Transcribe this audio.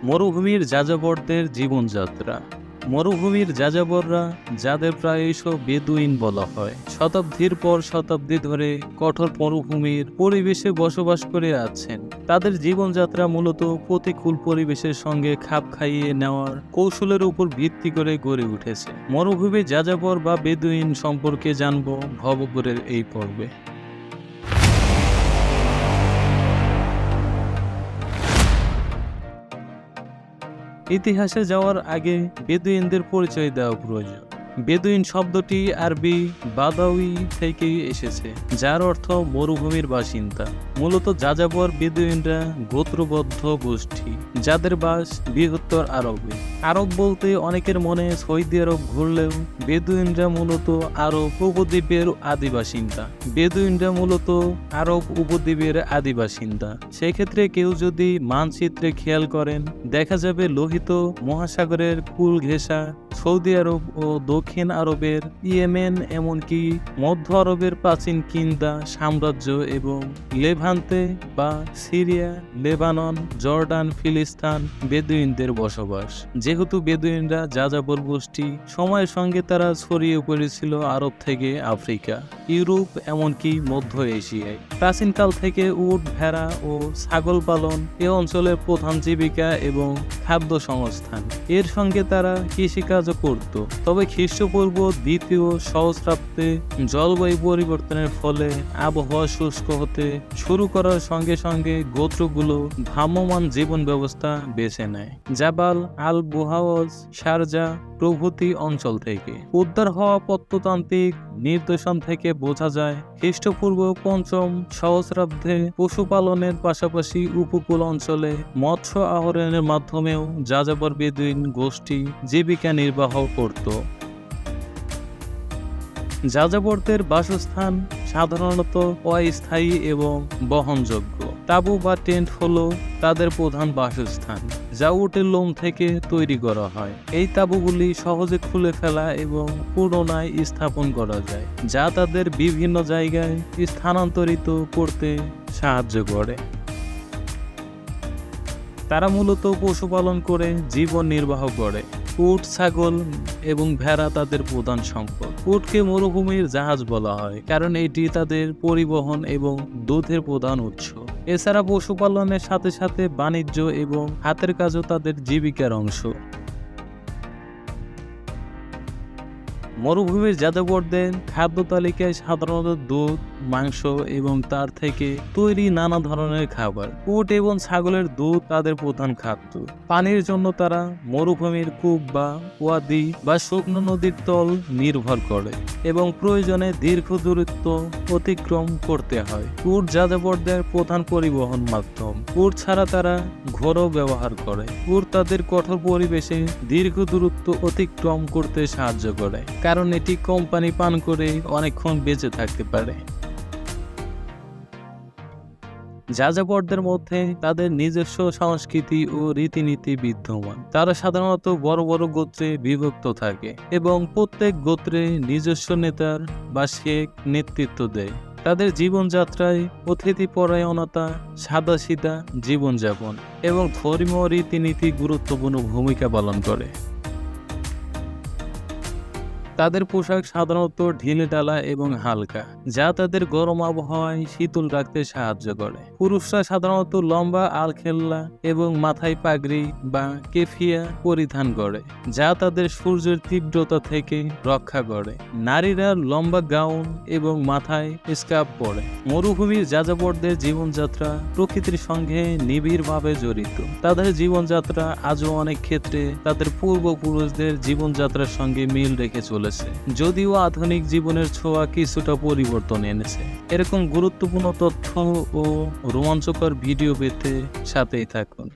মরুভূমির যাযাবরদের জীবনযাত্রা। মরুভূমির যাযাবররা, যাদের প্রায়শই বেদুইন বলা হয়, শতাব্দীর পর শতাব্দী ধরে কঠোর মরুভূমির পরিবেশে বসবাস করে আছেন। তাদের জীবনযাত্রা মূলত প্রতিকূল পরিবেশের সঙ্গে খাপ খাইয়ে নেওয়ার কৌশলের উপর ভিত্তি করে গড়ে উঠেছে। মরুভূমির যাযাবর বা বেদুইন সম্পর্কে জানব ভবঘুরের এই পর্বে। ইতিহাসে যাওয়ার আগে বেদুইনদের পরিচয় দেওয়া প্রয়োজন। বেদুইন শব্দটি আরবি বাদাউই থেকে এসেছে, যার অর্থ মরুভূমির বাসিন্দা। মূলত যাযাবর বেদুইনরা গোত্রবদ্ধ গোষ্ঠী, যাদের বাস বৃহত্তর আরবে। আরব বলতে অনেকের মনে সৌদি আরব ঘুরলেও বেদুইনরা মূলত আরব উপদ্বীপের আদিবাসিন্দা। বেদুইনরা মূলত আরব উপদ্বীপের আদিবাসিন্দা। সেক্ষেত্রে কেউ যদি মানচিত্রে খেয়াল করেন, দেখা যাবে লোহিত মহাসাগরের কুল ঘেঁষা সৌদি আরব ও দক্ষিণ আরবের ইয়েমেন, এমনকি মধ্য আরবের প্রাচীন কিন্দা সাম্রাজ্য এবং লেভান্তে বা সিরিয়া, লেবানন, জর্ডান, ফিলিস্তিন বেদুইনদের বসবাস। যেহেতু বেদুইনরা যাযাবর গোষ্ঠী, সময়ের সঙ্গে তারা ছড়িয়ে পড়েছিল আরব থেকে আফ্রিকা, ইউরোপ, এমনকি মধ্য এশিয়ায়। প্রাচীনকাল থেকে উট, ভেড়া ও ছাগল পালন এ অঞ্চলের প্রধান জীবিকা এবং খাদ্য সংস্থান। এর সঙ্গে তারা কৃষিকাজও করত। তবে খ্রিস্টপূর্ব দ্বিতীয় সহস্রাব্দে জলবায়ু পরিবর্তনের ফলে আবহাওয়া শুষ্ক হতে শুরু করার সঙ্গে সঙ্গে গোত্রগুলো ভ্রাম্যমাণ জীবন ব্যবস্থা বেছে নেয়। জাবাল আল বুহাওয়াজ, শারজা প্রভৃতি অঞ্চল থেকে। উদ্ধার হওয়া প্রত্নতান্ত্রিক নিদর্শন থেকে বোঝা যায়, খ্রিস্টপূর্ব পঞ্চম সহস্রাব্দে পশুপালনের পাশাপাশি উপকূল অঞ্চলে মৎস্য আহরণের মাধ্যমেও যাযাবর বেদুইন গোষ্ঠী জীবিকা নির্বাহ করত। যাযাবরদের বাসস্থান সাধারণত অস্থায়ী এবং বহনযোগ্য। তাঁবু বা টেন্ট হলো তাদের প্রধান বাসস্থান, যা উটের লোম থেকে তৈরি করা হয়। এই তাঁবুগুলি সহজে খুলে ফেলা এবং পুনরায় স্থাপন করা যায়, যা তাদের বিভিন্ন জায়গায় স্থানান্তরিত করতে সাহায্য করে। তারা মূলত পশুপালন করে জীবন নির্বাহ করে। উট, ছাগল এবং ভেড়া তাদের প্রধান সম্পদ। উটকে মরুভূমির জাহাজ বলা হয়, কারণ এটি তাদের পরিবহন এবং দুধের প্রধান উৎস। এছাড়া পশুপালনের সাথে সাথে বাণিজ্য এবং হাতের কাজও তাদের জীবিকার অংশ। মরুভূমির যাযাবরদের খাদ্য তালিকায় সাধারণত দুধ, মাংস এবং তার থেকে তৈরি নানা ধরনের খাবার। উট এবং ছাগলের দুধ তাদের প্রধান খাদ্য। পানির জন্য তারা মরুভূমির কূপ বা ওয়াদি বা শুকনো নদীর তল নির্ভর করে এবং প্রয়োজনে দীর্ঘ দূরত্ব অতিক্রম করতে হয়। উট যাযাবরদের প্রধান পরিবহন মাধ্যম। উট ছাড়া তারা ঘোড়াও ব্যবহার করে। উট তাদের কঠোর পরিবেশে দীর্ঘ দূরত্ব অতিক্রম করতে সাহায্য করে, কারণ এটি কম পানি পান করে অনেকক্ষণ বেঁচে থাকতে পারে। যাযাবরদের মধ্যে তাদের নিজস্ব সংস্কৃতি ও রীতিনীতি বিদ্যমান। তারা সাধারণত বড় বড় গোত্রে বিভক্ত থাকে এবং প্রত্যেক গোত্রে নিজস্ব নেতার বা শেখ নেতৃত্ব দেয়। তাদের জীবনযাত্রায় অতিথিপরায়ণতা, সাদাসিধা জীবনযাপন এবং ধর্মীয় রীতিনীতি গুরুত্বপূর্ণ ভূমিকা পালন করে। তাদের পোশাক সাধারণত ঢিলেঢালা এবং হালকা, যা তাদের গরম আবহাওয়ায় শীতল রাখতে সাহায্য করে। পুরুষরা সাধারণত লম্বা আলখেল্লা এবং মাথায় পাগড়ি বা কেফিয়া পরিধান করে, যা তাদের সূর্যের তীব্রতা থেকে রক্ষা করে। নারীরা লম্বা গাউন এবং মাথায় স্কার্ফ পরে। মরুভূমির যাযাবরদের জীবনযাত্রা প্রকৃতির সঙ্গে নিবিড়ভাবে জড়িত। তাদের জীবনযাত্রা আজও অনেক ক্ষেত্রে তাদের পূর্বপুরুষদের জীবনযাত্রার সঙ্গে মিল রেখে চলেছে, যদিও আধুনিক জীবনের ছোঁয়া কিছুটা পরিবর্তন এনেছে। এরকম গুরুত্বপূর্ণ তথ্য ও রোমাঞ্চকর ভিডিও পেতে সাথেই থাকুন।